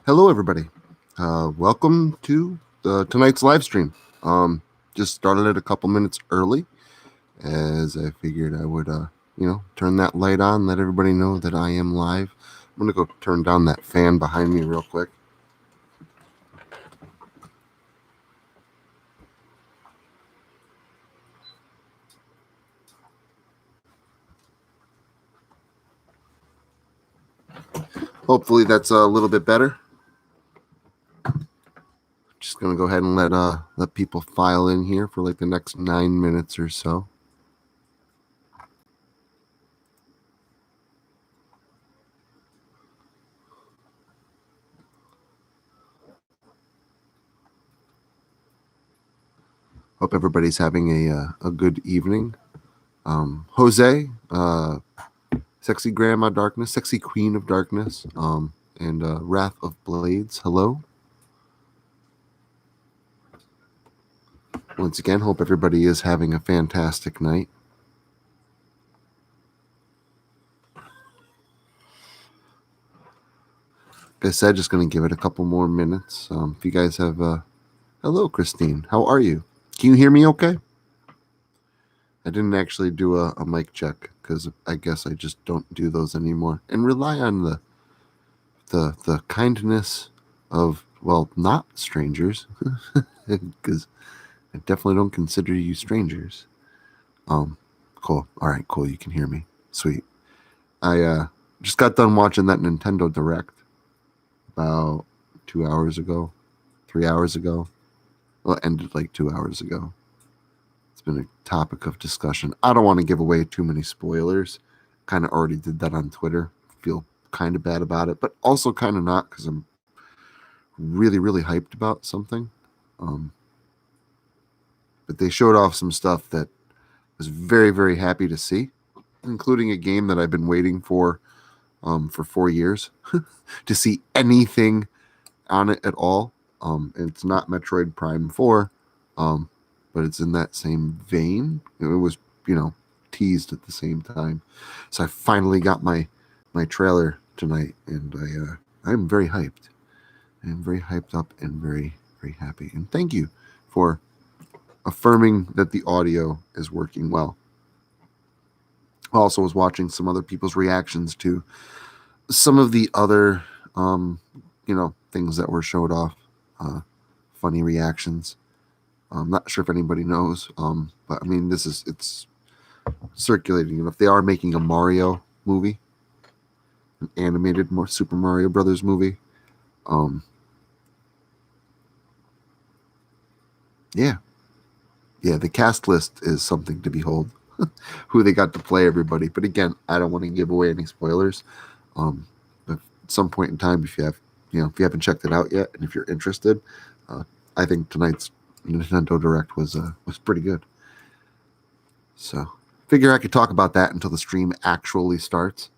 Hello, everybody. Welcome to tonight's live stream. Just started it a couple minutes early, as I figured I would, turn that light on, let everybody know that I am live. I'm gonna go turn down that fan behind me real quick. Hopefully, that's a little bit better. Just gonna go ahead and let people file in here for like the next 9 minutes or so. Hope everybody's having a good evening. Jose, Sexy Grandma Darkness, Sexy Queen of Darkness, and Wrath of Blades. Hello. Once again, hope everybody is having a fantastic night. Like I said, just going to give it a couple more minutes. If you guys have... hello, Christine. How are you? Can you hear me okay? I didn't actually do a mic check because I guess I just don't do those anymore and rely on the kindness of, well, not strangers, because I definitely don't consider you strangers. Cool. All right, cool. You can hear me. Sweet. I just got done watching that Nintendo Direct about 2 hours ago, 3 hours ago. Well, it ended like 2 hours ago. It's been a topic of discussion. I don't want to give away too many spoilers. Kind of already did that on Twitter. Feel kind of bad about it, but also kind of not, because I'm really, really hyped about something. But they showed off some stuff that I was very, very happy to see, including a game that I've been waiting for 4 years to see anything on it at all. It's not Metroid Prime 4, but it's in that same vein. It was, teased at the same time. So I finally got my trailer tonight, and I'm very hyped. I'm very hyped up and very, very happy. And thank you for affirming that the audio is working well. I also was watching some other people's reactions to some of the other, things that were showed off. Funny reactions. I'm not sure if anybody knows, but I mean, it's circulating. And if they are making a Mario movie, an animated Super Mario Brothers movie, the cast list is something to behold. Who they got to play everybody. But again, I don't want to give away any spoilers. But at some point in time, if you haven't checked it out yet, and if you're interested, I think tonight's Nintendo Direct was pretty good. So figure I could talk about that until the stream actually starts.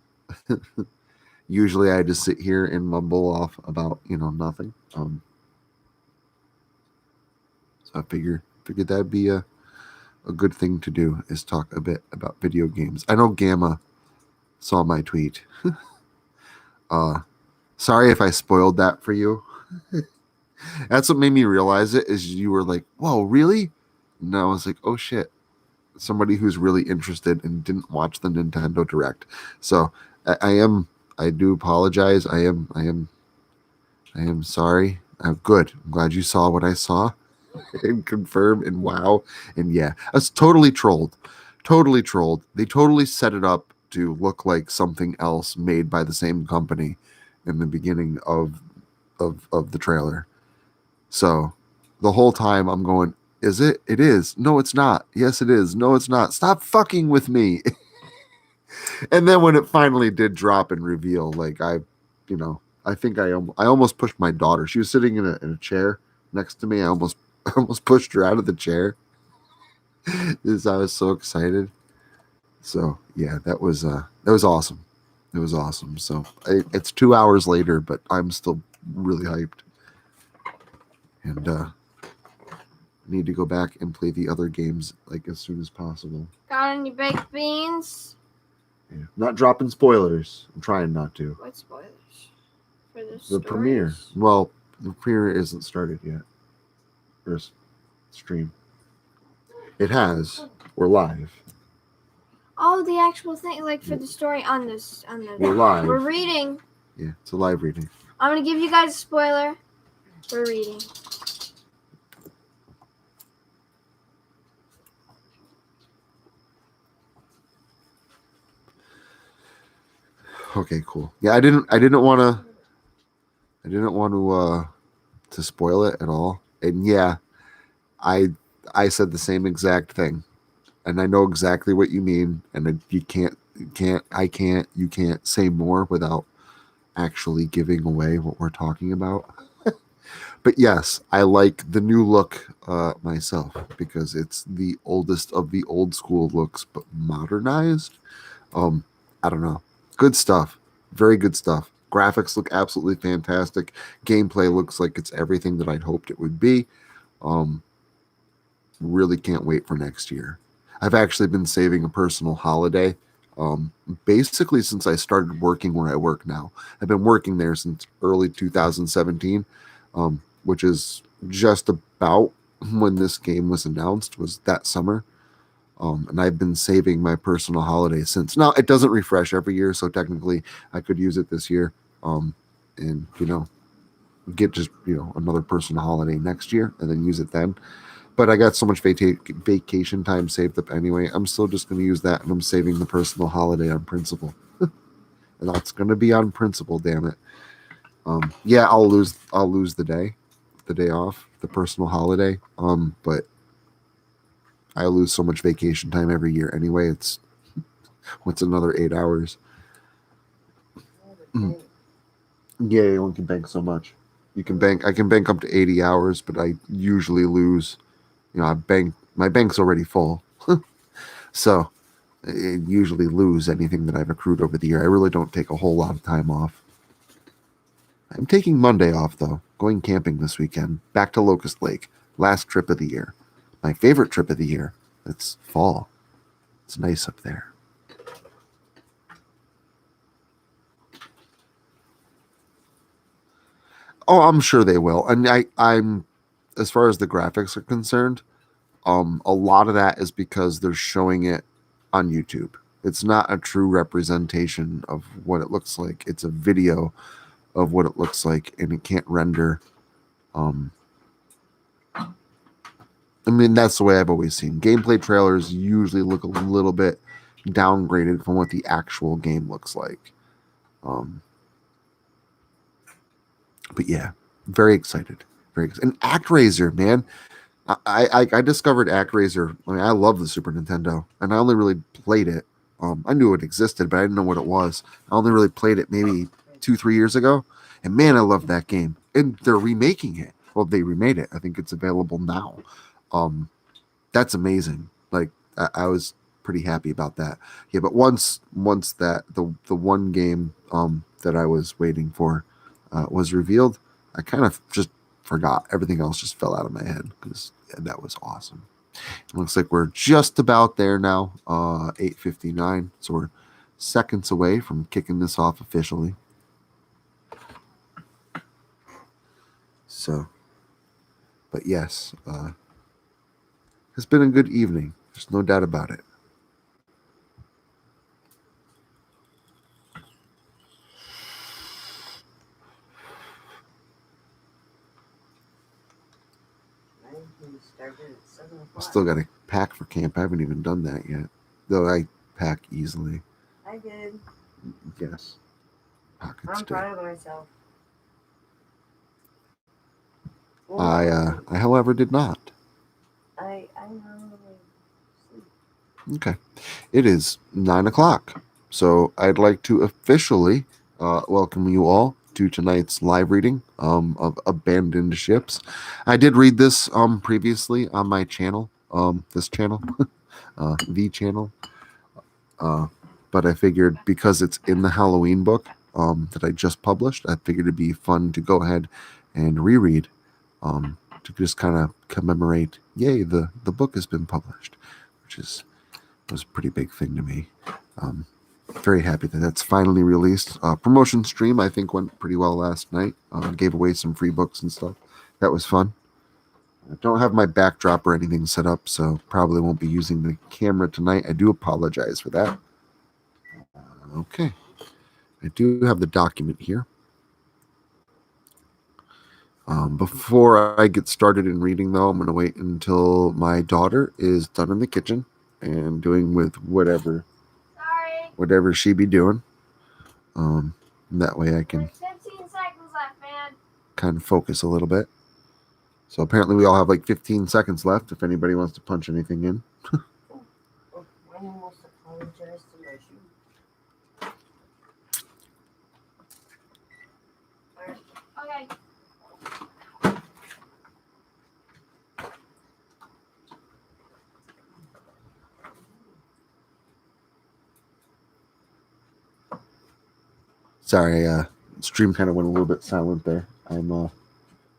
Usually I just sit here and mumble off about nothing. So I figured that'd be a good thing to do, is talk a bit about video games. I know Gamma saw my tweet. Sorry if I spoiled that for you. That's what made me realize it, is you were like, whoa, really? And I was like, oh shit. Somebody who's really interested and didn't watch the Nintendo Direct. So I do apologize. I am sorry. Good. I'm glad you saw what I saw and confirm and wow. And yeah, I was totally trolled. They totally set it up to look like something else made by the same company in the beginning of the trailer. So the whole time I'm going, is it? It is. No, it's not. Yes, it is. No, it's not. Stop fucking with me. And then when it finally did drop and reveal, like I think I almost pushed my daughter. She was sitting in a chair next to me. I almost pushed her out of the chair because I was so excited. So yeah, that was awesome. It was awesome. So it's 2 hours later, but I'm still really hyped. And need to go back and play the other games like as soon as possible. Got any baked beans? Yeah. Not dropping spoilers. I'm trying not to. What spoilers? For the premiere. Well, the premiere isn't started yet. Or stream. It has. We're live. Oh, the actual thing, like for the story on this. We're live. We're reading. Yeah, it's a live reading. I'm gonna give you guys a spoiler. We're reading. Okay, cool. Yeah, I didn't want to spoil it at all. And yeah, I said the same exact thing. And I know exactly what you mean, and you can't say more without actually giving away what we're talking about. But yes, I like the new look myself because it's the oldest of the old school looks, but modernized. I don't know. Good stuff. Very good stuff. Graphics look absolutely fantastic. Gameplay looks like it's everything that I'd hoped it would be. Really can't wait for next year. I've actually been saving a personal holiday basically since I started working where I work now. I've been working there since early 2017, which is just about when this game was announced, was that summer. And I've been saving my personal holiday since. Now, it doesn't refresh every year, so technically I could use it this year and, get just, another personal holiday next year and then use it then. But I got so much vacation time saved up anyway. I'm still just going to use that, and I'm saving the personal holiday on principle. And that's going to be on principle, damn it. Yeah, I'll lose the day off, the personal holiday. But I lose so much vacation time every year anyway. It's what's another 8 hours? Yeah, one can bank so much. I can bank up to 80 hours, but I usually lose. My bank's already full. So I usually lose anything that I've accrued over the year. I really don't take a whole lot of time off. I'm taking Monday off, though. Going camping this weekend. Back to Locust Lake. Last trip of the year. My favorite trip of the year. It's fall. It's nice up there. Oh, I'm sure they will. And I'm, as far as the graphics are concerned, a lot of that is because they're showing it on YouTube. It's not a true representation of what it looks like. It's a video of what it looks like, and it can't render. I mean, that's the way I've always seen. Gameplay trailers usually look a little bit downgraded from what the actual game looks like. But yeah, very excited. And ActRaiser, man. I discovered ActRaiser. I mean, I love the Super Nintendo, and I only really played it. I knew it existed, but I didn't know what it was. I only really played it maybe 2-3 years ago, and man, I love that game. And they're remaking it. Well, they remade it. I think it's available now. That's amazing. Like I was pretty happy about that. Yeah, but once that the one game that I was waiting for was revealed, I kind of just forgot. Everything else just fell out of my head because that was awesome. It looks like we're just about there now, 8:59. So we're seconds away from kicking this off officially. So, but yes, it's been a good evening. There's no doubt about it. I still got to pack for camp. I haven't even done that yet. Though I pack easily. I did. Yes. Pockets I'm proud of myself. I however did not. I know. Okay. It is 9:00. So I'd like to officially welcome you all to tonight's live reading of Abandoned Ships. I did read this previously on my channel, this channel, the channel. But I figured because it's in the Halloween book that I just published, I figured it'd be fun to go ahead and reread to just kind of commemorate, yay, the book has been published, which was a pretty big thing to me. very happy that that's finally released. Promotion stream, I think, went pretty well last night. Gave away some free books and stuff. That was fun. I don't have my backdrop or anything set up, so probably won't be using the camera tonight. I do apologize for that. Okay. I do have the document here. Before I get started in reading, though, I'm going to wait until my daughter is done in the kitchen and doing with whatever she be doing. That way I can 15 seconds left, man. kind of focus a little bit. So apparently we all have like 15 seconds left if anybody wants to punch anything in. I almost apologized to my shoe. Okay. Sorry, stream kind of went a little bit silent there. I'm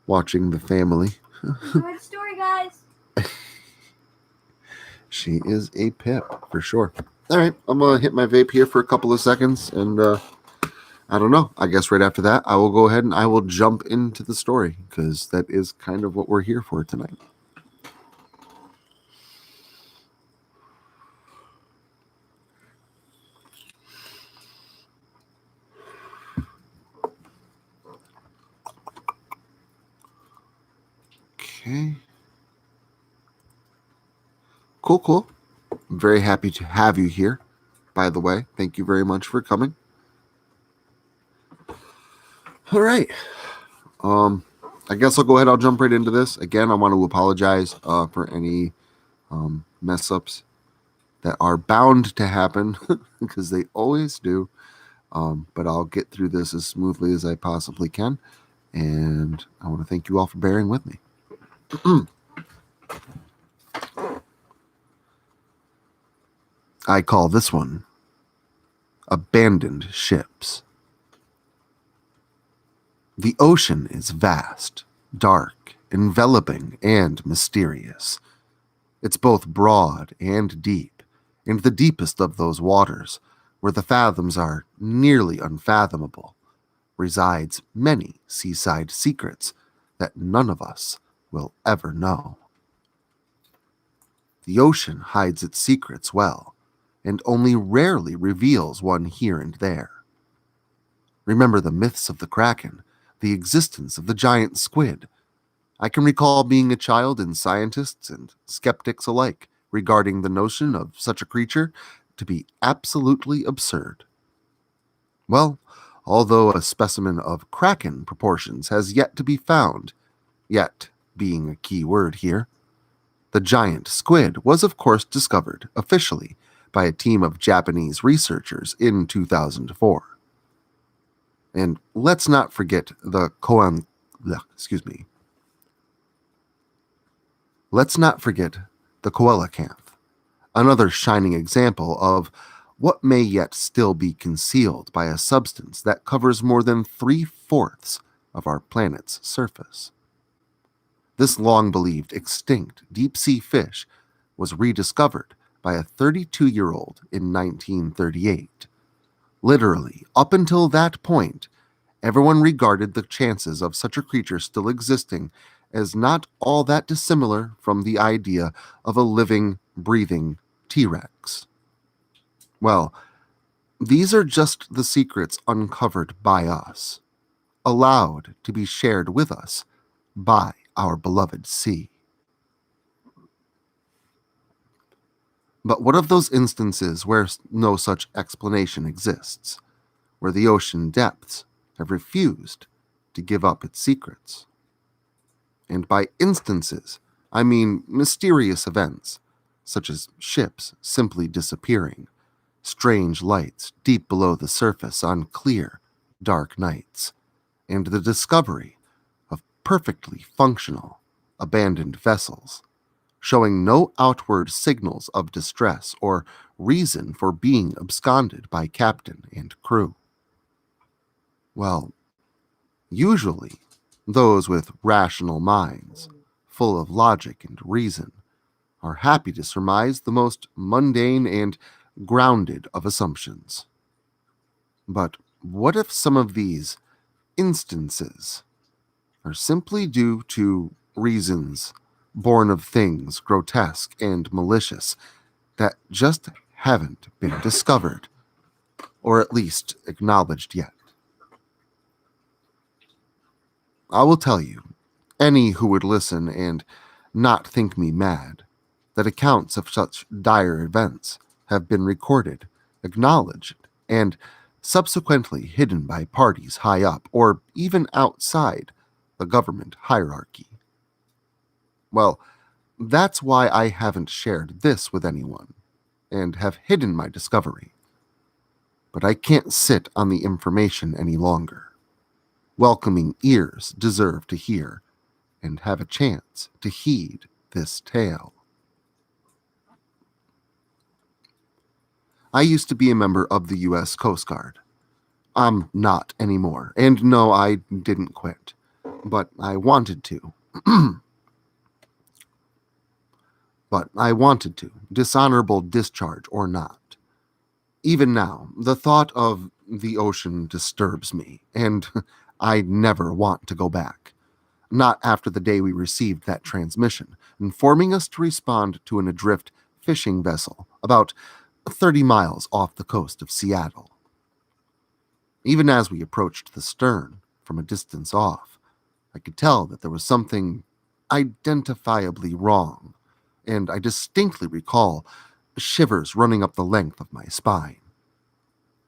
watching the family. Enjoy the story, guys. She is a pip for sure. All right, I'm gonna hit my vape here for a couple of seconds, and I don't know. I guess right after that, I will go ahead and I will jump into the story because that is kind of what we're here for tonight. Okay. Cool. I'm very happy to have you here, by the way. Thank you very much for coming. All right. I guess I'll go ahead. I'll jump right into this. Again, I want to apologize for any mess ups that are bound to happen because they always do. But I'll get through this as smoothly as I possibly can. And I want to thank you all for bearing with me. I call this one Abandoned Ships. The ocean is vast, dark, enveloping, and mysterious. It's both broad and deep, and the deepest of those waters, where the fathoms are nearly unfathomable, resides many seaside secrets that none of us will ever know. The ocean hides its secrets well, and only rarely reveals one here and there. Remember the myths of the Kraken, the existence of the giant squid. I can recall being a child and scientists and skeptics alike regarding the notion of such a creature to be absolutely absurd. Well, although a specimen of Kraken proportions has yet to be found, yet being a key word here, the giant squid was of course discovered officially by a team of Japanese researchers in 2004. And let's not forget Let's not forget the coelacanth, another shining example of what may yet still be concealed by a substance that covers more than 3/4 of our planet's surface. This long-believed extinct deep-sea fish was rediscovered by a 32-year-old in 1938. Literally, up until that point, everyone regarded the chances of such a creature still existing as not all that dissimilar from the idea of a living, breathing T-Rex. Well, these are just the secrets uncovered by us, allowed to be shared with us by our beloved sea. But what of those instances where no such explanation exists, where the ocean depths have refused to give up its secrets? And by instances, I mean mysterious events, such as ships simply disappearing, strange lights deep below the surface on clear, dark nights, and the discovery of perfectly functional, abandoned vessels, showing no outward signals of distress or reason for being absconded by captain and crew. Well, usually, those with rational minds, full of logic and reason, are happy to surmise the most mundane and grounded of assumptions. But what if some of these instances are simply due to reasons born of things grotesque and malicious that just haven't been discovered, or at least acknowledged yet? I will tell you, any who would listen and not think me mad, that accounts of such dire events have been recorded, acknowledged, and subsequently hidden by parties high up or even outside the government hierarchy. Well, that's why I haven't shared this with anyone and have hidden my discovery. But I can't sit on the information any longer. Welcoming ears deserve to hear and have a chance to heed this tale. I used to be a member of the U.S. Coast Guard. I'm not anymore, and no, I didn't quit, but I wanted to. Dishonorable discharge or not. Even now, the thought of the ocean disturbs me, and I never want to go back. Not after the day we received that transmission, informing us to respond to an adrift fishing vessel about 30 miles off the coast of Seattle. Even as we approached the stern from a distance off, I could tell that there was something identifiably wrong, and I distinctly recall shivers running up the length of my spine.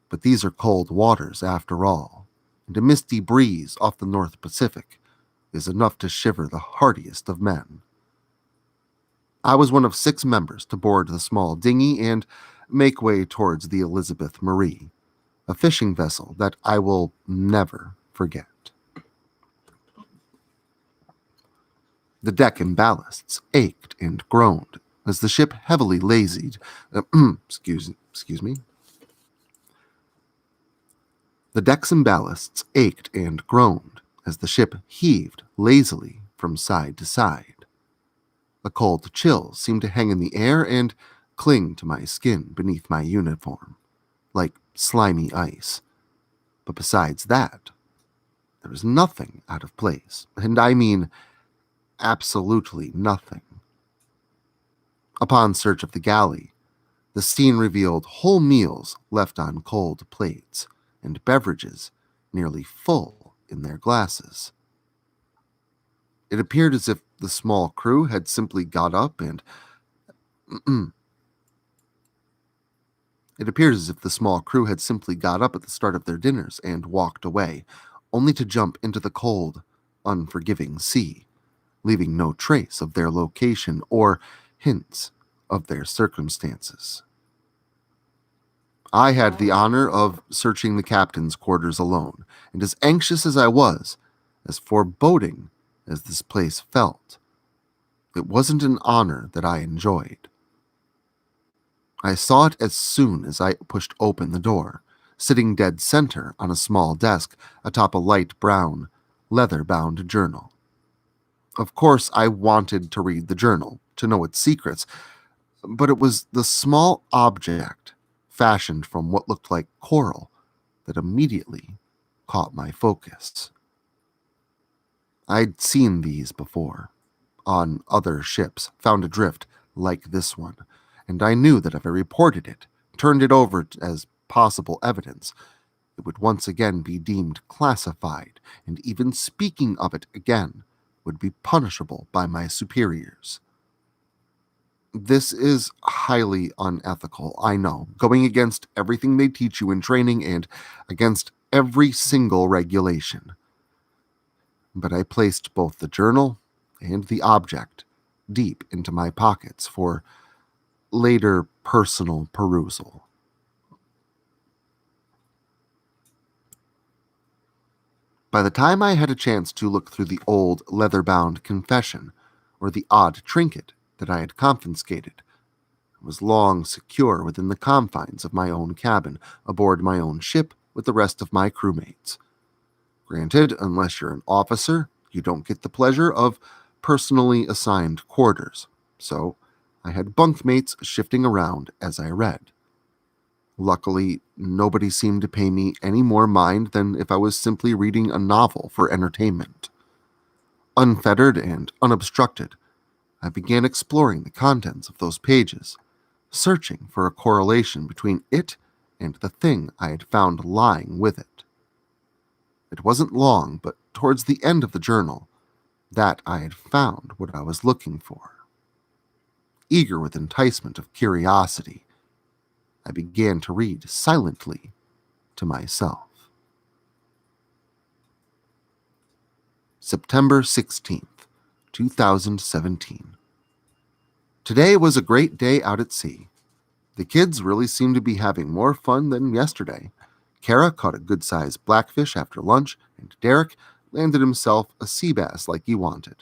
But these are cold waters after all, and a misty breeze off the North Pacific is enough to shiver the hardiest of men. I was one of 6 members to board the small dinghy and make way towards the Elizabeth Marie, a fishing vessel that I will never forget. The deck and ballasts ached and groaned as the ship heavily lazied. Excuse me. The decks and ballasts ached and groaned as the ship heaved lazily from side to side. A cold chill seemed to hang in the air and cling to my skin beneath my uniform, like slimy ice. But besides that, there was nothing out of place, and I mean absolutely nothing. Upon search of the galley, the scene revealed whole meals left on cold plates and beverages nearly full in their glasses. It appeared as if the small crew had simply got up and It appears as if the small crew had simply got up at the start of their dinners and walked away, only to jump into the cold, unforgiving sea, leaving no trace of their location or hints of their circumstances. I had the honor of searching the captain's quarters alone, and as anxious as I was, as foreboding as this place felt, it wasn't an honor that I enjoyed. I saw it as soon as I pushed open the door, sitting dead center on a small desk atop a light brown, leather-bound journal. Of course, I wanted to read the journal, to know its secrets, but it was the small object, fashioned from what looked like coral, that immediately caught my focus. I'd seen these before, on other ships found adrift like this one, and I knew that if I reported it, turned it over as possible evidence, it would once again be deemed classified, and even speaking of it again would be punishable by my superiors. This is highly unethical, I know, going against everything they teach you in training and against every single regulation. But I placed both the journal and the object deep into my pockets for later personal perusal. By the time I had a chance to look through the old leather-bound confession or the odd trinket that I had confiscated, I was long secure within the confines of my own cabin aboard my own ship with the rest of my crewmates. Granted, unless you're an officer, you don't get the pleasure of personally assigned quarters, so I had bunkmates shifting around as I read. Luckily, nobody seemed to pay me any more mind than if I was simply reading a novel for entertainment. Unfettered and unobstructed, I began exploring the contents of those pages, searching for a correlation between it and the thing I had found lying with it. It wasn't long, but towards the end of the journal, that I had found what I was looking for. Eager with enticement of curiosity, I began to read silently to myself. September 16th, 2017. Today was a great day out at sea. The kids really seemed to be having more fun than yesterday. Kara caught a good-sized blackfish after lunch, and Derek landed himself a sea bass like he wanted.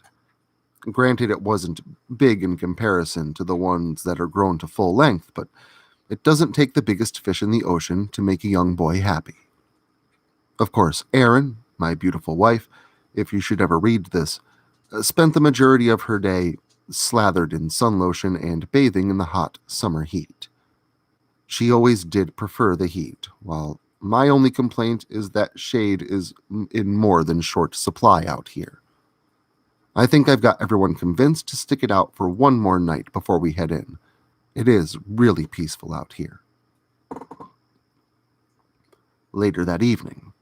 Granted, it wasn't big in comparison to the ones that are grown to full length, but it doesn't take the biggest fish in the ocean to make a young boy happy. Of course, Erin, my beautiful wife, if you should ever read this, spent the majority of her day slathered in sun lotion and bathing in the hot summer heat. She always did prefer the heat, while my only complaint is that shade is in more than short supply out here. I think I've got everyone convinced to stick it out for one more night before we head in. It is really peaceful out here. Later that evening,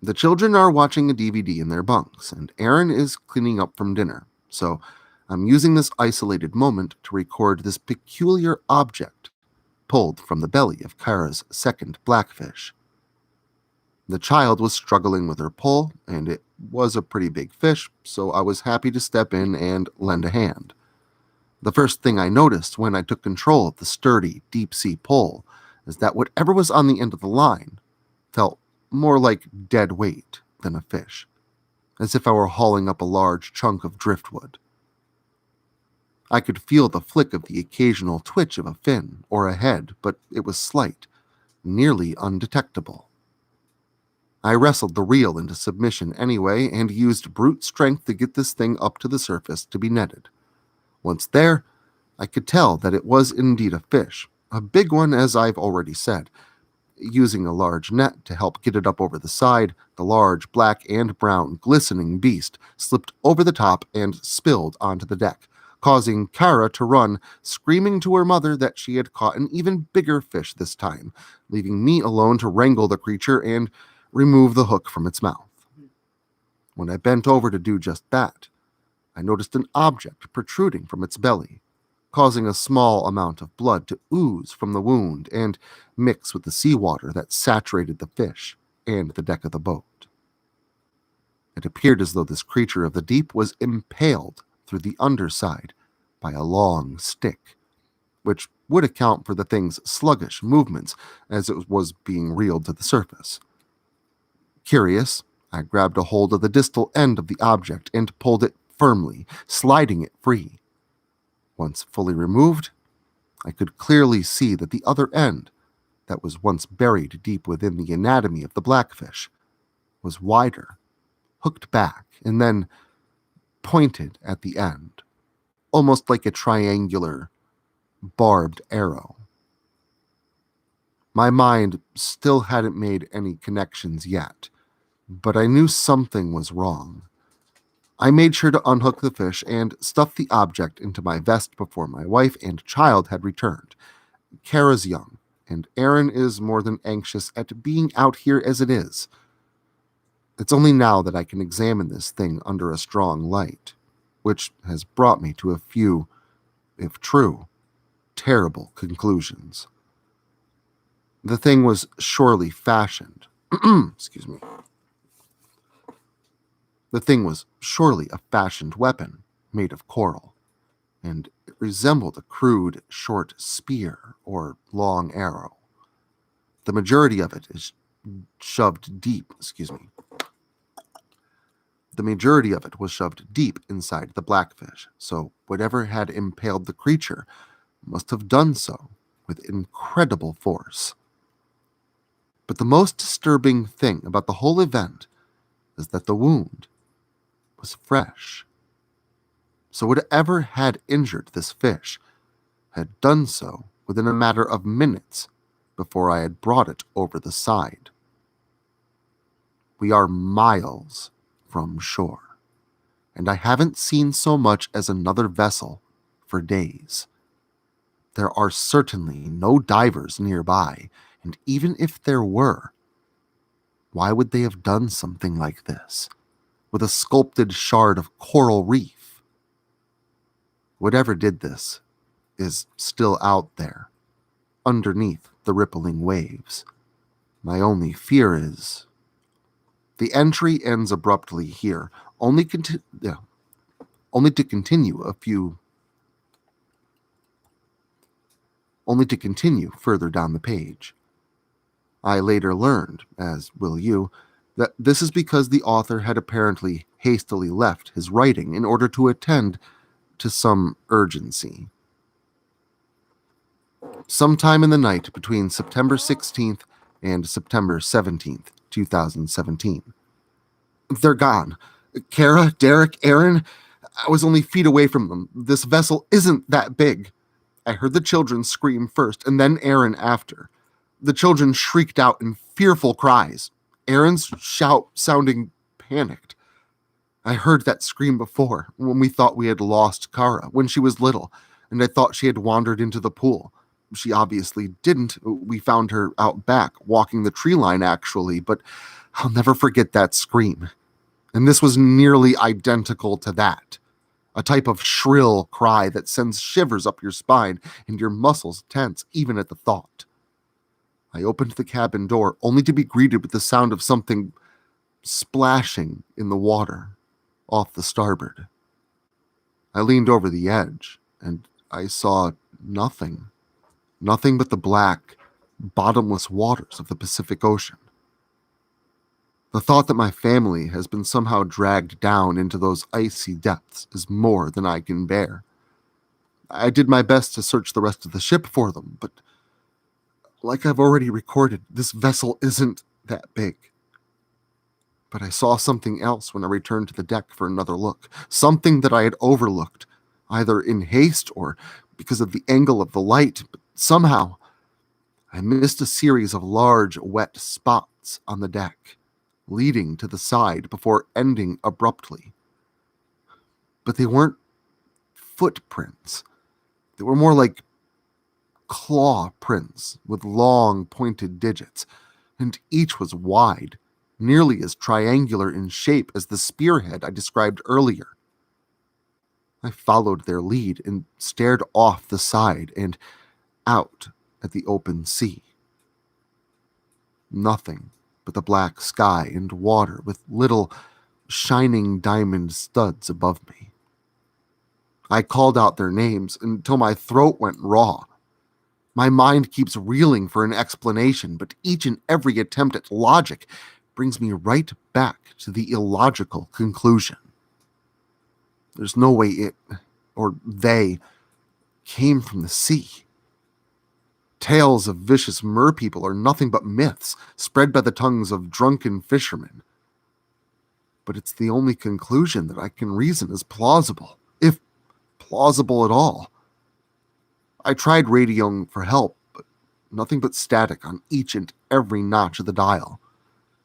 the children are watching a DVD in their bunks, and Erin is cleaning up from dinner, so I'm using this isolated moment to record this peculiar object pulled from the belly of Kara's second blackfish. The child was struggling with her pull, and it was a pretty big fish, so I was happy to step in and lend a hand. The first thing I noticed when I took control of the sturdy, deep-sea pull is that whatever was on the end of the line felt more like dead weight than a fish, as if I were hauling up a large chunk of driftwood. I could feel the flick of the occasional twitch of a fin or a head, but it was slight, nearly undetectable. I wrestled the reel into submission anyway and used brute strength to get this thing up to the surface to be netted. Once there, I could tell that it was indeed a fish, a big one as I've already said. Using a large net to help get it up over the side, the large black and brown glistening beast slipped over the top and spilled onto the deck, causing Kara to run, screaming to her mother that she had caught an even bigger fish this time, leaving me alone to wrangle the creature and remove the hook from its mouth. When I bent over to do just that, I noticed an object protruding from its belly, causing a small amount of blood to ooze from the wound and mix with the seawater that saturated the fish and the deck of the boat. It appeared as though this creature of the deep was impaled through the underside by a long stick, which would account for the thing's sluggish movements as it was being reeled to the surface. Curious, I grabbed a hold of the distal end of the object and pulled it firmly, sliding it free. Once fully removed, I could clearly see that the other end, that was once buried deep within the anatomy of the blackfish, was wider, hooked back, and then pointed at the end, almost like a triangular, barbed arrow. My mind still hadn't made any connections yet, but I knew something was wrong. I made sure to unhook the fish and stuff the object into my vest before my wife and child had returned. Kara's young, and Erin is more than anxious at being out here as it is. It's only now that I can examine this thing under a strong light, which has brought me to a few, if true, terrible conclusions. The thing was surely fashioned. Excuse me. The thing was surely a fashioned weapon made of coral, and it resembled a crude, short spear or long arrow. The majority of it is shoved deep, The majority of it was shoved deep inside the blackfish, so whatever had impaled the creature must have done so with incredible force. But the most disturbing thing about the whole event is that the wound was fresh. So whatever had injured this fish had done so within a matter of minutes before I had brought it over the side. We are miles from shore, and I haven't seen so much as another vessel for days. There are certainly no divers nearby, and even if there were, why would they have done something like this, with a sculpted shard of coral reef? Whatever did this is still out there, underneath the rippling waves. My only fear is... The entry ends abruptly here, only to continue further down the page. I later learned, as will you, that this is because the author had apparently hastily left his writing in order to attend to some urgency. Sometime in the night between September 16th and September 17th, 2017. They're gone. Kara, Derek, Aaron, I was only feet away from them. This vessel isn't that big. I heard the children scream first, and then Aaron after. The children shrieked out in fearful cries, Aaron's shout sounding panicked. I heard that scream before, when we thought we had lost Kara, when she was little, and I thought she had wandered into the pool. She obviously didn't. We found her out back, walking the tree line actually, but I'll never forget that scream. And this was nearly identical to that. A type of shrill cry that sends shivers up your spine and your muscles tense even at the thought. I opened the cabin door only to be greeted with the sound of something splashing in the water off the starboard. I leaned over the edge and I saw nothing. Nothing but the black, bottomless waters of the Pacific Ocean. The thought that my family has been somehow dragged down into those icy depths is more than I can bear. I did my best to search the rest of the ship for them, but like I've already recorded, this vessel isn't that big. But I saw something else when I returned to the deck for another look, something that I had overlooked, either in haste or because of the angle of the light, but somehow I missed a series of large, wet spots on the deck, leading to the side before ending abruptly. But they weren't footprints. They were more like claw prints with long, pointed digits, and each was wide, nearly as triangular in shape as the spearhead I described earlier. I followed their lead and stared off the side and out at the open sea. Nothing but the black sky and water with little shining diamond studs above me. I called out their names until my throat went raw. My mind keeps reeling for an explanation, but each and every attempt at logic brings me right back to the illogical conclusion. There's no way it, or they, came from the sea. Tales of vicious merpeople are nothing but myths spread by the tongues of drunken fishermen. But it's the only conclusion that I can reason as plausible, if plausible at all. I tried radioing for help, but nothing but static on each and every notch of the dial.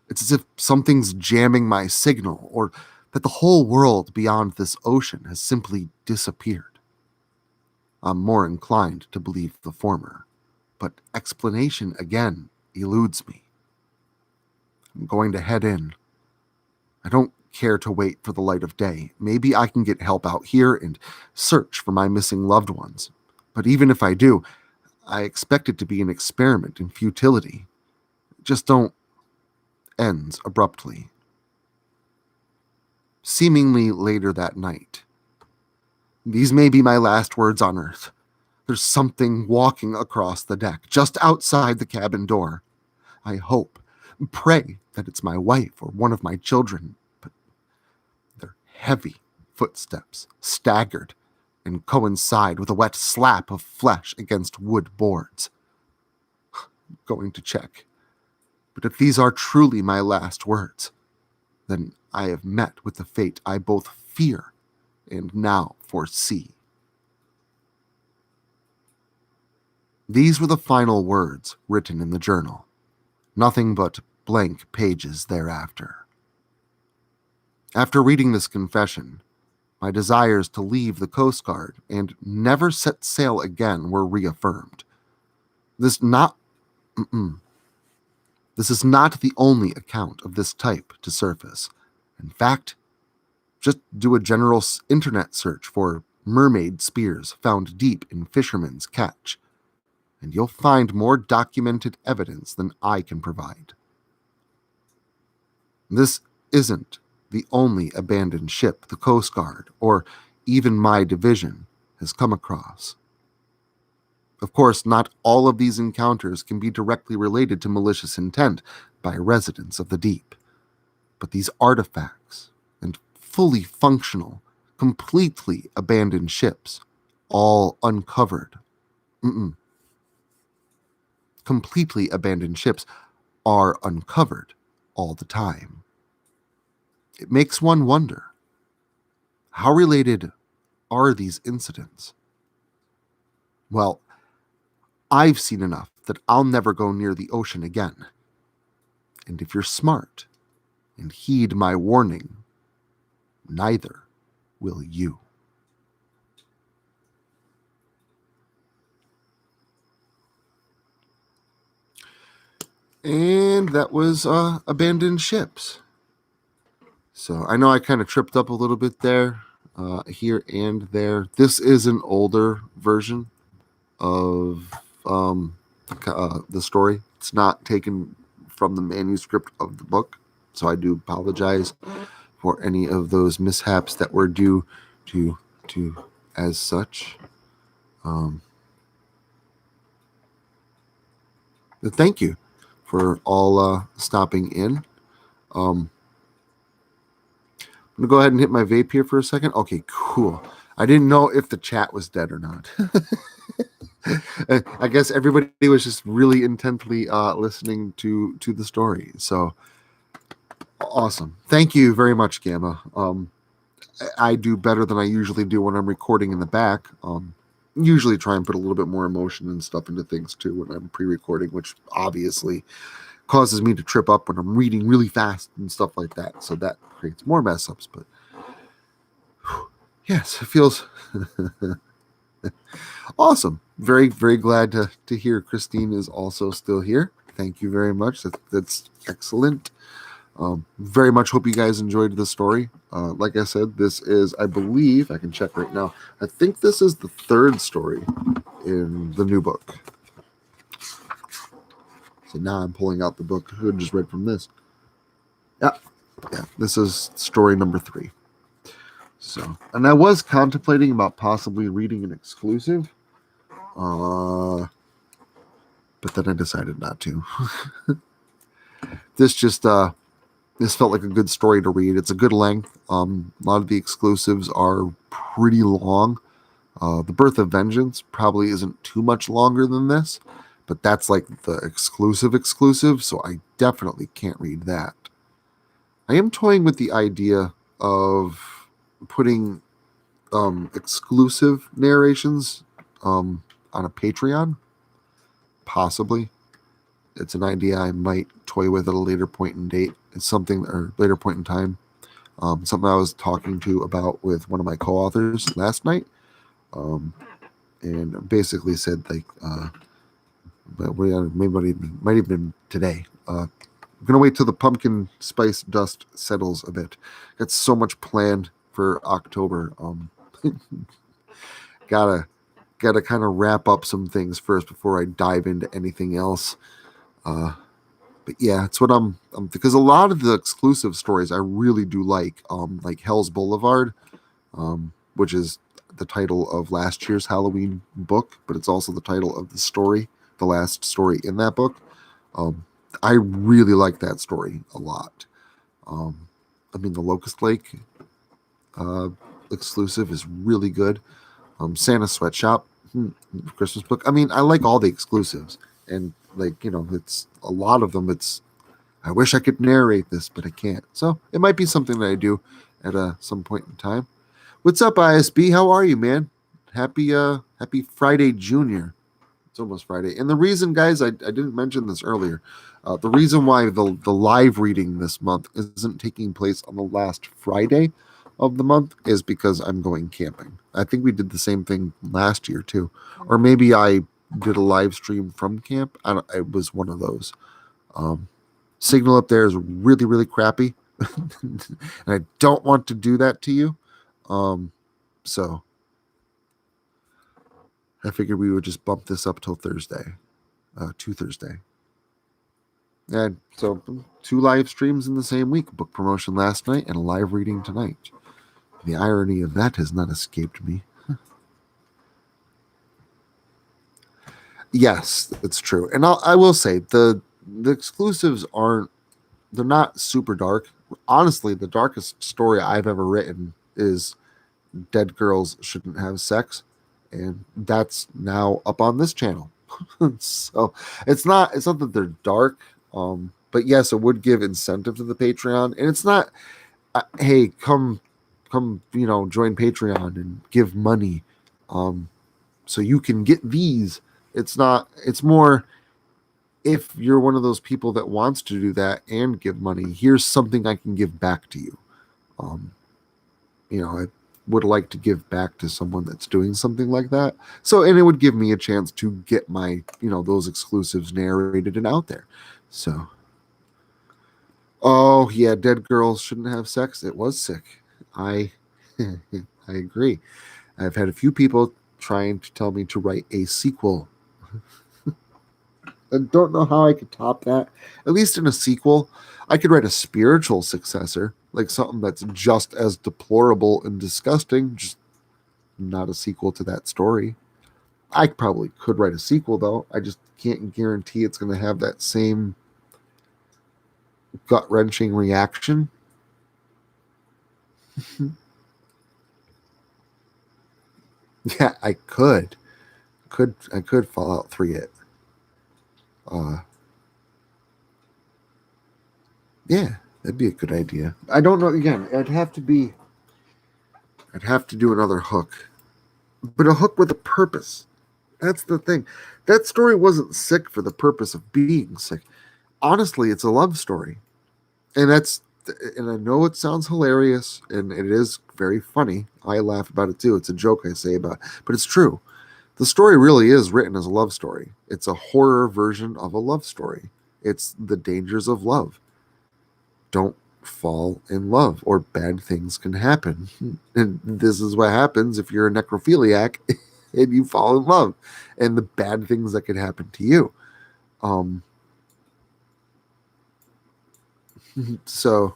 It's as if something's jamming my signal, or that the whole world beyond this ocean has simply disappeared. I'm more inclined to believe the former, but explanation again eludes me. I'm going to head in. I don't care to wait for the light of day. Maybe I can get help out here and search for my missing loved ones. But even if I do, I expect it to be an experiment in futility. Just don't... Ends abruptly. Seemingly later that night. These may be my last words on Earth. There's something walking across the deck, just outside the cabin door. I hope, pray that it's my wife or one of my children, but they're heavy footsteps, staggered, and coincide with a wet slap of flesh against wood boards. I'm going to check. But if these are truly my last words, then I have met with the fate I both fear and now foresee. These were the final words written in the journal. Nothing but blank pages thereafter. After reading this confession, my desires to leave the Coast Guard and never set sail again were reaffirmed. This is not the only account of this type to surface. In fact, just do a general internet search for mermaid spears found deep in fishermen's catch, and you'll find more documented evidence than I can provide. This isn't the only abandoned ship the Coast Guard, or even my division, has come across. Of course, not all of these encounters can be directly related to malicious intent by residents of the deep, but these artifacts and fully functional, completely abandoned ships, all uncovered. Completely abandoned ships are uncovered all the time. It makes one wonder, how related are these incidents? Well, I've seen enough that I'll never go near the ocean again. And if you're smart and heed my warning, neither will you. And that was Abandoned Ships. So I know I kind of tripped up a little bit there, here and there. This is an older version of the story. It's not taken from the manuscript of the book, so I do apologize for any of those mishaps that were due to as such. But thank you for all stopping in. I'm going to go ahead and hit my vape here for a second. Okay, cool. I didn't know if the chat was dead or not. I guess everybody was just really intently listening to the story. So awesome. Thank you very much, Gamma. I do better than I usually do when I'm recording in the back. Usually try and put a little bit more emotion and stuff into things too when I'm pre-recording, which obviously causes me to trip up when I'm reading really fast and stuff like that. So that creates more mess ups. But yes, it feels awesome. Very, very glad to hear Christine is also still here. Thank you very much. That's excellent. Very much hope you guys enjoyed the story. Like I said, this is, I believe, I can check right now. I think this is the third story in the new book. So now I'm pulling out the book I just read from this. Yeah, this is story number 3. So, and I was contemplating about possibly reading an exclusive, but then I decided not to. This just this felt like a good story to read. It's a good length. A lot of the exclusives are pretty long. The Birth of Vengeance probably isn't too much longer than this, but that's like the exclusive, so I definitely can't read that. I am toying with the idea of putting exclusive narrations on a Patreon, possibly. It's an idea I might toy with at a later point in date. It's something, or later point in time. Something I was talking to about with one of my co-authors last night, and basically said like, but maybe might even been today. I'm gonna wait till the pumpkin spice dust settles a bit. Got so much planned for October. Gotta kind of wrap up some things first before I dive into anything else. But yeah, it's what I'm because a lot of the exclusive stories I really do like Hell's Boulevard, which is the title of last year's Halloween book, but it's also the title of the story, the last story in that book. I really like that story a lot. The Locust Lake exclusive is really good. Santa Sweatshop Christmas book. I like all the exclusives, and it's a lot of them. I wish I could narrate this, but I can't. So it might be something that I do at some point in time. What's up, ISB? How are you, man? Happy Friday, Junior. It's almost Friday. And the reason, guys, I didn't mention this earlier. The reason why the live reading this month isn't taking place on the last Friday of the month is because I'm going camping. I think we did the same thing last year too. Or maybe I did a live stream from camp. It was one of those. Signal up there is really, really crappy. And I don't want to do that to you. So I figured we would just bump this up till Thursday, to Thursday. And so 2 live streams in the same week, book promotion last night and a live reading tonight. The irony of that has not escaped me. Yes, it's true. And I will say the exclusives they're not super dark. Honestly, the darkest story I've ever written is Dead Girls Shouldn't Have Sex. And that's now up on this channel. So it's not that they're dark. But yes, it would give incentive to the Patreon. And it's not, hey, come, join Patreon and give money. So you can get these. It's more, if you're one of those people that wants to do that and give money, here's something I can give back to you. I would like to give back to someone that's doing something like that. So, and it would give me a chance to get my, those exclusives narrated and out there. So, oh yeah, Dead Girls Shouldn't Have Sex. It was sick. I agree. I've had a few people trying to tell me to write a sequel. I don't know how I could top that. At least in a sequel, I could write a spiritual successor, like something that's just as deplorable and disgusting, just not a sequel to that story. I probably could write a sequel, though. I just can't guarantee it's going to have that same gut-wrenching reaction. Yeah, I could Fallout 3 it. Yeah, that'd be a good idea. I don't know. Again, I'd have to do another hook, but a hook with a purpose. That's the thing. That story wasn't sick for the purpose of being sick. Honestly, it's a love story, and I know it sounds hilarious, and it is very funny. I laugh about it too. It's a joke I say about it, but it's true. The story really is written as a love story. It's a horror version of a love story. It's the dangers of love. Don't fall in love, or bad things can happen. And this is what happens if you're a necrophiliac and you fall in love, and the bad things that could happen to you. So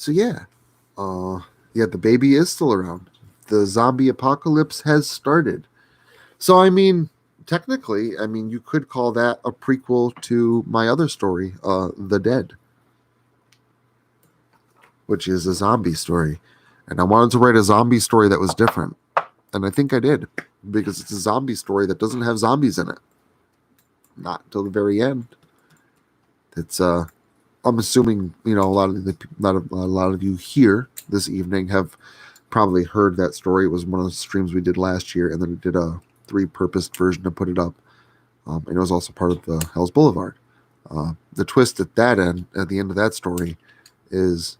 yeah. The baby is still around. The zombie apocalypse has started. So, I mean, technically, you could call that a prequel to my other story, The Dead, which is a zombie story. And I wanted to write a zombie story that was different. And I think I did, because it's a zombie story that doesn't have zombies in it. Not until the very end. It's, I'm assuming, a lot of you here this evening have probably heard that story. It was one of the streams we did last year, and then it did a repurposed version to put it up. And it was also part of the Hell's Boulevard. The twist at the end of that story, is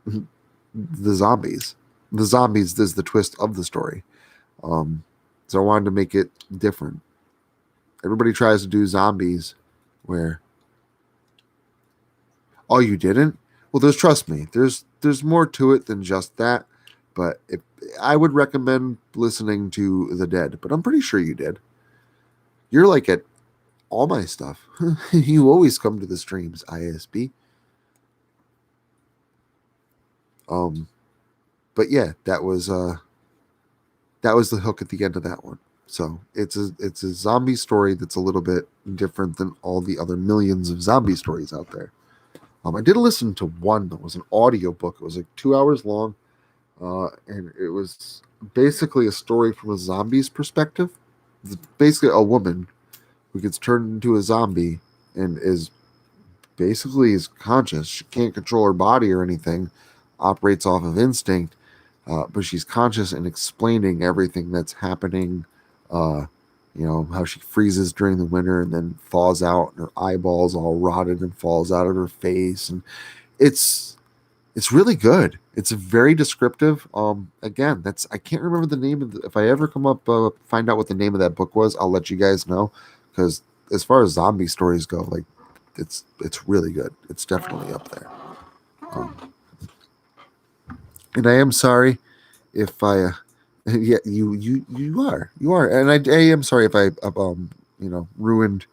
the zombies. The zombies is the twist of the story. So I wanted to make it different. Everybody tries to do zombies where, oh, you didn't? Well, trust me, there's more to it than just that. But I would recommend listening to The Dead, but I'm pretty sure you did. You're like at all my stuff. You always come to the streams, ISB. But yeah, that was the hook at the end of that one. So it's a zombie story that's a little bit different than all the other millions of zombie stories out there. I did listen to one that was an audio book. It was like 2 hours long. And it was basically a story from a zombie's perspective. It's basically a woman who gets turned into a zombie and is conscious. She can't control her body or anything, operates off of instinct, but she's conscious and explaining everything that's happening You know, how she freezes during the winter and then thaws out and her eyeballs all rotted and falls out of her face. And it's it's really good. It's very descriptive. Again, that's I can't remember the name of if I ever come up find out what the name of that book was, I'll let you guys know because as far as zombie stories go, like it's really good. It's definitely up there. Um, and I am sorry if I yeah, you are, and I am sorry if I ruined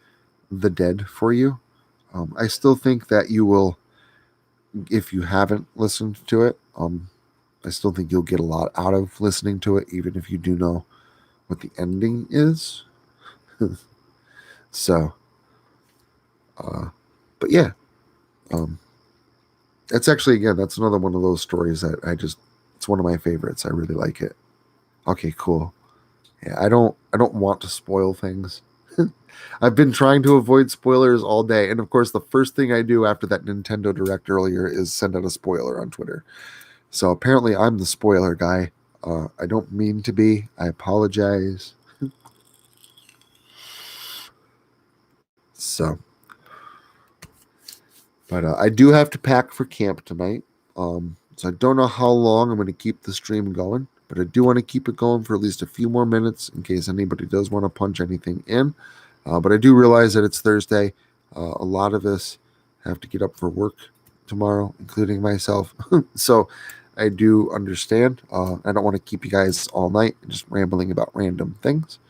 the dead for you. I still think that you will, if you haven't listened to it. I still think you'll get a lot out of listening to it, even if you do know what the ending is. So, uh, but yeah, um, that's actually again that's another one of those stories that it's one of my favorites. I really like it. Okay, cool. Yeah, I don't want to spoil things. I've been trying to avoid spoilers all day, and of course, the first thing I do after that Nintendo Direct earlier is send out a spoiler on Twitter. So apparently, I'm the spoiler guy. I don't mean to be. I apologize. So, but I do have to pack for camp tonight. So I don't know how long I'm going to keep the stream going, but I do want to keep it going for at least a few more minutes in case anybody does want to punch anything in. But I do realize that it's Thursday. A lot of us have to get up for work tomorrow, including myself. So I do understand. I don't want to keep you guys all night just rambling about random things.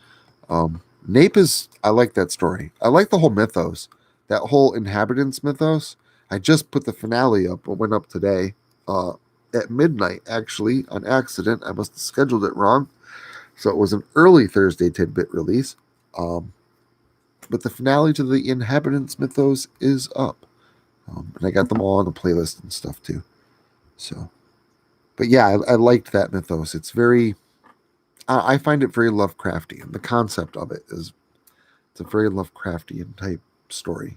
Nape is, I like that story. I like the whole mythos, that whole inhabitants mythos. I just put the finale up. It went up today at midnight, actually, on accident. I must have scheduled it wrong. So it was an early Thursday tidbit release. Um, but the finale to the inhabitants mythos is up. And I got them all on the playlist and stuff too. So, but yeah, I liked that mythos. It's very, I find it very Lovecraftian. The concept of it is it's a very Lovecraftian type story.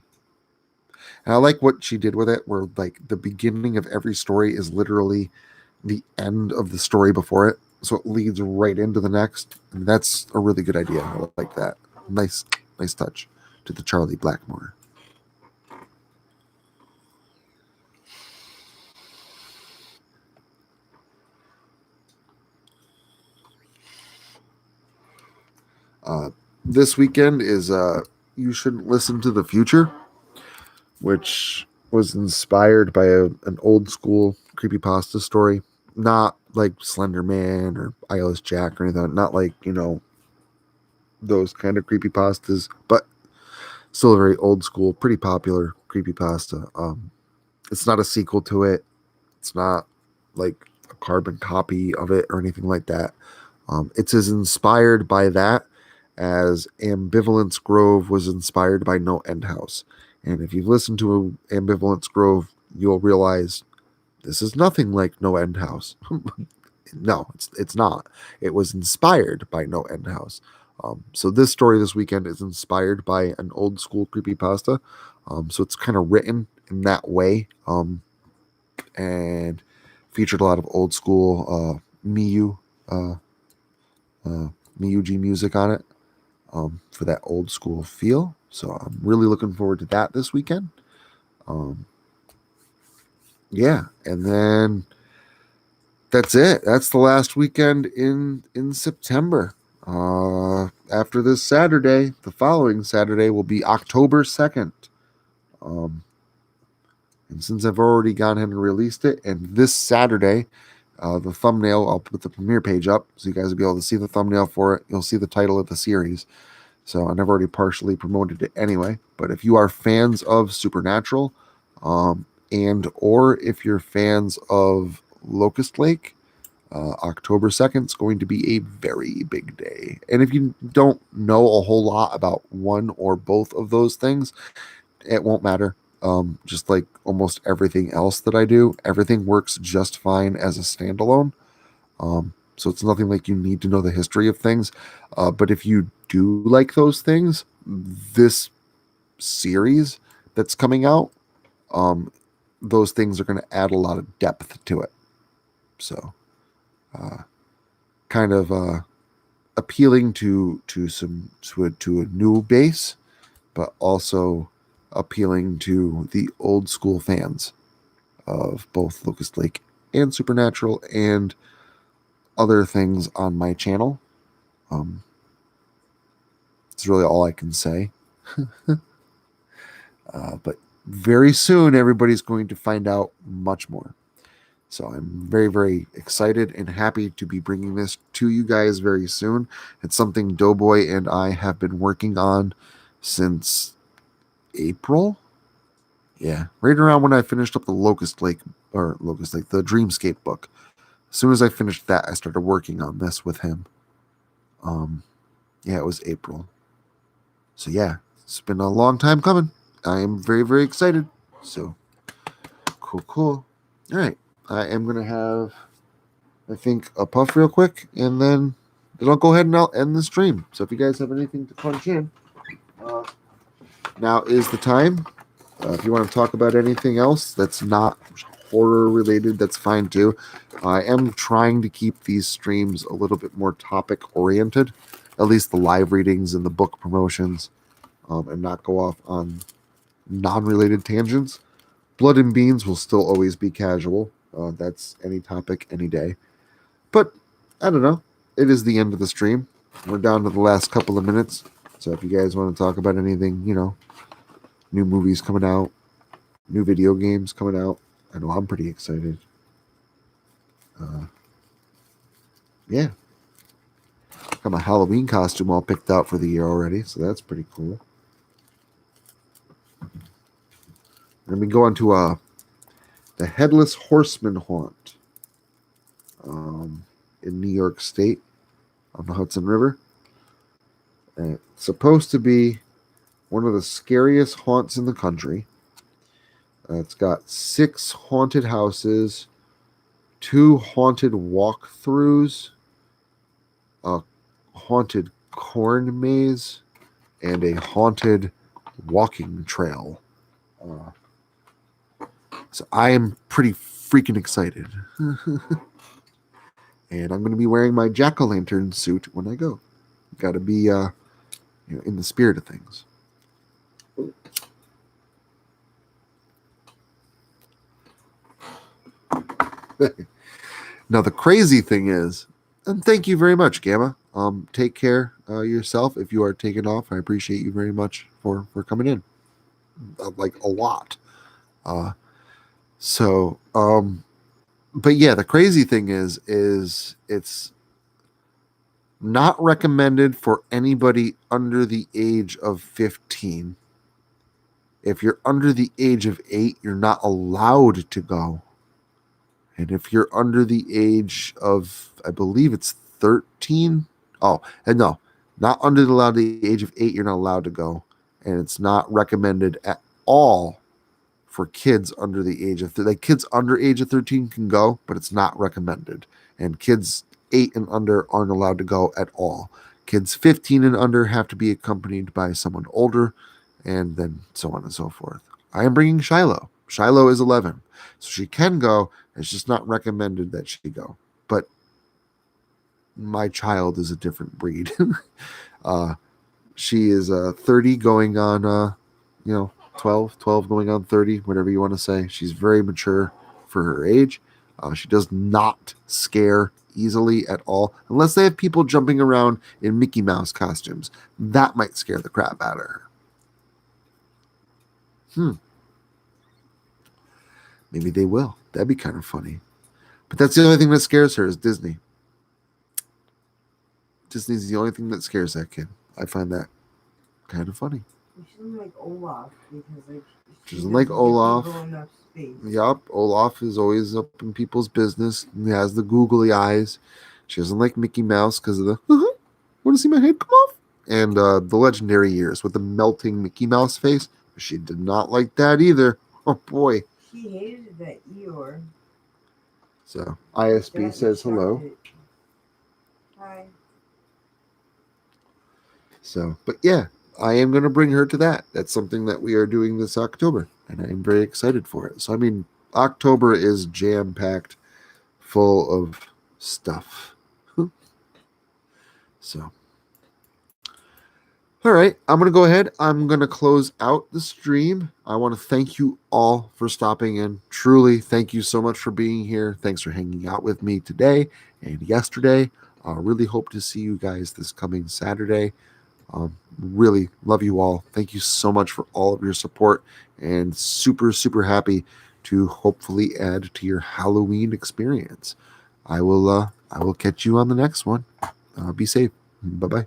And I like what she did with it, where like the beginning of every story is literally the end of the story before it. So it leads right into the next. And that's a really good idea. I like that. Nice touch to the Charlie Blackmore. This weekend is You Shouldn't Listen to the Future, which was inspired by an old school creepypasta story. Not like Slender Man or Eyeless Jack or anything. Not like, those kind of creepypastas, but still a very old school, pretty popular creepypasta. It's not a sequel to it. It's not like a carbon copy of it or anything like that. It's as inspired by that as Ambivalence Grove was inspired by No End House. And if you've listened to Ambivalence Grove, you'll realize this is nothing like No End House. No, it's not. It was inspired by No End House. So this story this weekend is inspired by an old school creepypasta. So it's kind of written in that way, and featured a lot of old school uh, Miyuji music on it, for that old school feel. So I'm really looking forward to that this weekend. Yeah, and then that's it. That's the last weekend in September. After this Saturday, the following Saturday will be October 2nd. And since I've already gone ahead and released it, and this Saturday, the thumbnail, I'll put the premiere page up so you guys will be able to see the thumbnail for it. You'll see the title of the series. So, and I've already partially promoted it anyway. But if you are fans of Supernatural, and or if you're fans of Locust Lake, October 2nd is going to be a very big day. And if you don't know a whole lot about one or both of those things, it won't matter. Just like almost everything else that I do, everything works just fine as a standalone. So it's nothing like you need to know the history of things. But if you do like those things, this series that's coming out, those things are going to add a lot of depth to it. So, kind of appealing to a new base, but also appealing to the old school fans of both Locust Lake and Supernatural and other things on my channel. It's really all I can say. But very soon, everybody's going to find out much more. So I'm very, very excited and happy to be bringing this to you guys very soon. It's something Doughboy and I have been working on since April. Yeah, right around when I finished up the the Dreamscape book. As soon as I finished that, I started working on this with him. Yeah, it was April. So yeah, it's been a long time coming. I am very, very excited. So cool. All right, I am gonna have, I think, a puff real quick, and then I'll go ahead and I'll end the stream. So if you guys have anything to punch in, now is the time. If you want to talk about anything else that's not horror related, that's fine too. I am trying to keep these streams a little bit more topic oriented, at least the live readings and the book promotions, and not go off on non-related tangents. Blood and Beans will still always be casual. That's any topic, any day. But I don't know. It is the end of the stream. We're down to the last couple of minutes. So if you guys want to talk about anything, new movies coming out, new video games coming out, I know I'm pretty excited. Yeah. Got my Halloween costume all picked out for the year already, so that's pretty cool. Let me go on to the Headless Horseman Haunt in New York State on the Hudson River. And it's supposed to be one of the scariest haunts in the country. It's got 6 haunted houses, 2 haunted walkthroughs, a haunted corn maze, and a haunted walking trail. So I am pretty freaking excited. And I'm going to be wearing my jack-o'-lantern suit when I go. Got to be in the spirit of things. Now the crazy thing is, and thank you very much, Gamma. Take care yourself. If you are taking off, I appreciate you very much for coming in. Like a lot. But yeah, the crazy thing is it's not recommended for anybody under the age of 15. If you're under the age of 8, you're not allowed to go. And if you're under the age of, I believe it's 13. Oh, and no, not under the age of 8, you're not allowed to go. And it's not recommended at all for kids under the age of, like kids under age of 13 can go, but it's not recommended. And kids 8 and under aren't allowed to go at all. Kids 15 and under have to be accompanied by someone older, and then so on and so forth. I am bringing Shiloh. Shiloh is 11, so she can go. It's just not recommended that she go. But my child is a different breed. She is 30 going on, 12 going on 30, whatever you want to say. She's very mature for her age. She does not scare easily at all, unless they have people jumping around in Mickey Mouse costumes. That might scare the crap out of her. Maybe they will. That'd be kind of funny. But that's the only thing that scares her is Disney. Disney's the only thing that scares that kid. I find that kind of funny. She doesn't like Olaf because she doesn't like Olaf. Space. Yup, Olaf is always up in people's business. He has the googly eyes. She doesn't like Mickey Mouse because of the want to see my head come off? And the legendary ears with the melting Mickey Mouse face. She did not like that either. Oh boy. She hated that Eeyore. So ISB says hello. Hi. So, but yeah, I am going to bring her to that. That's something that we are doing this October, and I am very excited for it. So, I mean, October is jam-packed full of stuff. So, all right, I'm going to go ahead. I'm going to close out the stream. I want to thank you all for stopping in. Truly, thank you so much for being here. Thanks for hanging out with me today and yesterday. I really hope to see you guys this coming Saturday. Really love you all. Thank you so much for all of your support, and super, super happy to hopefully add to your Halloween experience. I will catch you on the next one. Be safe. Bye-bye.